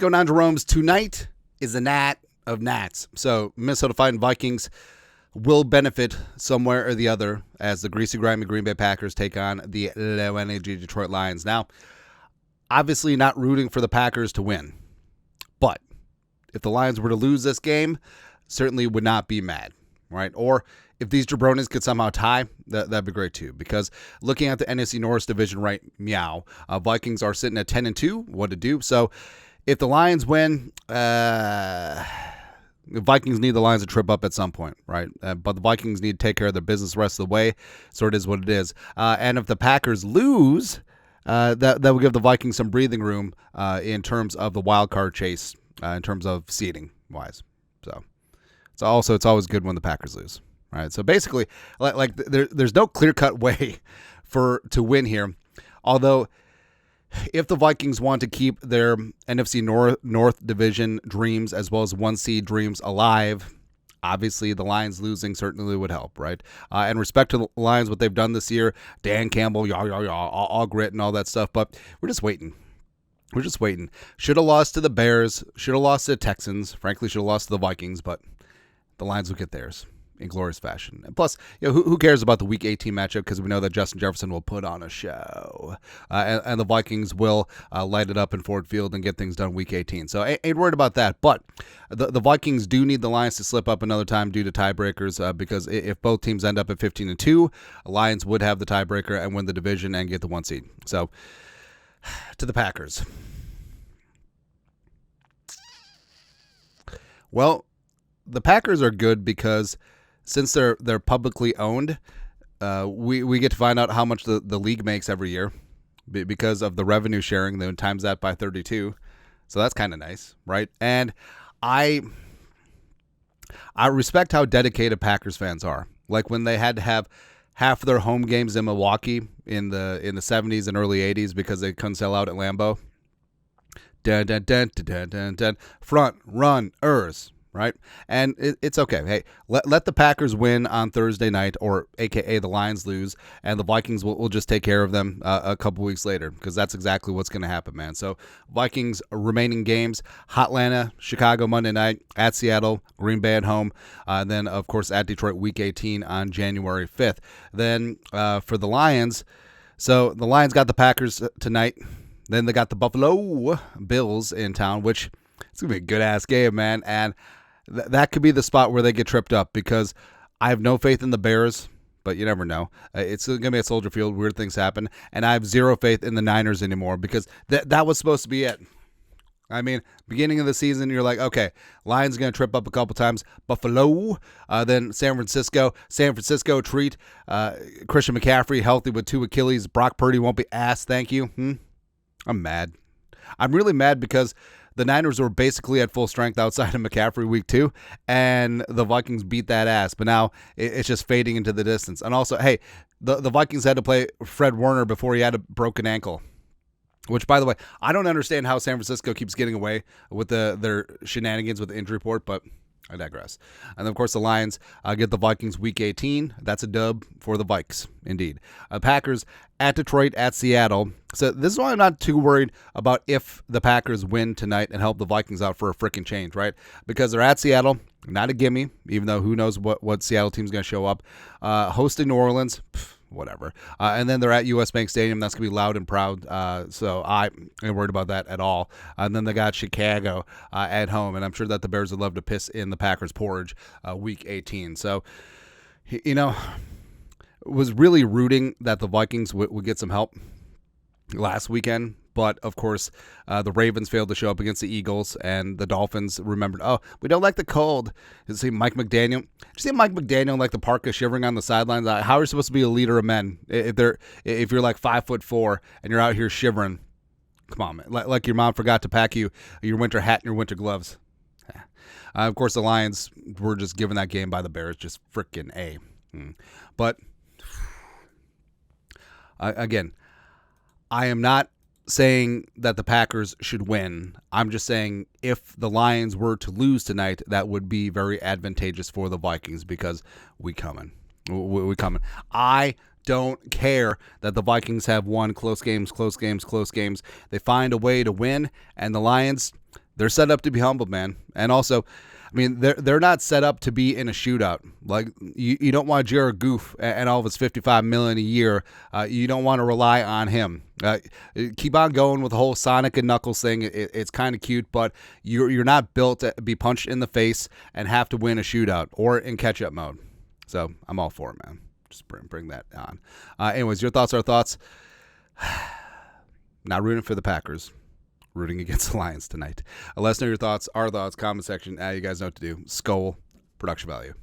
going on, Jerome's? Tonight is the Nat of Nats. So Minnesota Vikings will benefit somewhere or the other as the Greasy, Grimy Green Bay Packers take on the low-energy Detroit Lions. Now, obviously not rooting for the Packers to win, but if the Lions were to lose this game, certainly would not be mad, right? Or if these jabronis could somehow tie, that'd be great too. Because looking at the NFC North division right meow, Vikings are sitting at 10-2. What to do? So if the Lions win, the Vikings need the Lions to trip up at some point, right? But the Vikings need to take care of their business the rest of the way. So it is what it is. And if the Packers lose, that will give the Vikings some breathing room in terms of the wild card chase, in terms of seeding wise. So it's always good when the Packers lose. Right, so basically, there's no clear-cut way to win here. Although, if the Vikings want to keep their NFC North division dreams as well as 1 seed dreams alive, obviously the Lions losing certainly would help, right? And respect to the Lions, what they've done this year, Dan Campbell, all grit and all that stuff. But we're just waiting. Should have lost to the Bears. Should have lost to the Texans. Frankly, should have lost to the Vikings. But the Lions will get theirs in glorious fashion. And plus, who cares about the Week 18 matchup, because we know that Justin Jefferson will put on a show. And the Vikings will light it up in Ford Field and get things done Week 18. So ain't worried about that. But the Vikings do need the Lions to slip up another time due to tiebreakers, because if both teams end up at 15-2, the Lions would have the tiebreaker and win the division and get the 1 seed. So to the Packers. Well, the Packers are good because since they're publicly owned, we get to find out how much the league makes every year because of the revenue sharing. Then times that by 32, so that's kind of nice, right? And I respect how dedicated Packers fans are. Like when they had to have half their home games in Milwaukee in the 70s and early 80s because they couldn't sell out at Lambeau. Dun dun dun dun dun dun. Front runners. Right? And it's okay. Hey, let the Packers win on Thursday night, or AKA the Lions lose, and the Vikings will just take care of them a couple weeks later, because that's exactly what's going to happen, man. So Vikings remaining games: Hotlanta, Chicago Monday night, at Seattle, Green Bay at home, then of course at Detroit Week 18 on January 5th. Then for the Lions, so the Lions got the Packers tonight. Then they got the Buffalo Bills in town, which it's going to be a good-ass game, man. And that could be the spot where they get tripped up, because I have no faith in the Bears, but you never know. It's going to be at Soldier Field. Weird things happen. And I have zero faith in the Niners anymore, because that was supposed to be it. I mean, beginning of the season, you're like, okay, Lions going to trip up a couple times. Buffalo, then San Francisco treat. Christian McCaffrey healthy with 2 Achilles. Brock Purdy won't be ass, thank you. I'm mad. I'm really mad because the Niners were basically at full strength outside of McCaffrey week 2, and the Vikings beat that ass. But now it's just fading into the distance. And also, hey, the Vikings had to play Fred Warner before he had a broken ankle, which, by the way, I don't understand how San Francisco keeps getting away with their shenanigans with the injury report, but I digress. And, of course, the Lions get the Vikings Week 18. That's a dub for the Vikes, indeed. Packers at Detroit, at Seattle. So this is why I'm not too worried about if the Packers win tonight and help the Vikings out for a freaking change, right? Because they're at Seattle, not a gimme, even though who knows what Seattle team's going to show up. Hosting New Orleans, whatever. And then they're at U.S. Bank Stadium. That's going to be loud and proud. So I ain't worried about that at all. And then they got Chicago at home. And I'm sure that the Bears would love to piss in the Packers porridge Week 18. So, was really rooting that the Vikings would get some help last weekend. But, of course, the Ravens failed to show up against the Eagles, and the Dolphins remembered, we don't like the cold. You see Mike McDaniel? Did you see Mike McDaniel like the parka shivering on the sidelines? How are you supposed to be a leader of men if you're like 5'4" and you're out here shivering? Come on, man. Like your mom forgot to pack you your winter hat and your winter gloves. Of course, the Lions were just given that game by the Bears, just frickin' A. But, again, I am not saying that the Packers should win. I'm just saying if the Lions were to lose tonight, that would be very advantageous for the Vikings, because we coming. I don't care that the Vikings have won close games. They find a way to win, and the Lions, They're set up to be humbled, man. And also, I mean, they're not set up to be in a shootout. Like, you don't want Jared Goff and all of his $55 million a year. You don't want to rely on him. Keep on going with the whole Sonic and Knuckles thing. It's kind of cute, but you're not built to be punched in the face and have to win a shootout or in catch-up mode. So I'm all for it, man. Just bring that on. Anyways, your thoughts are thoughts. Not rooting for the Packers. Rooting against the Lions tonight. Let us know your thoughts, our thoughts, comment section. You guys know what to do. Skull, production value.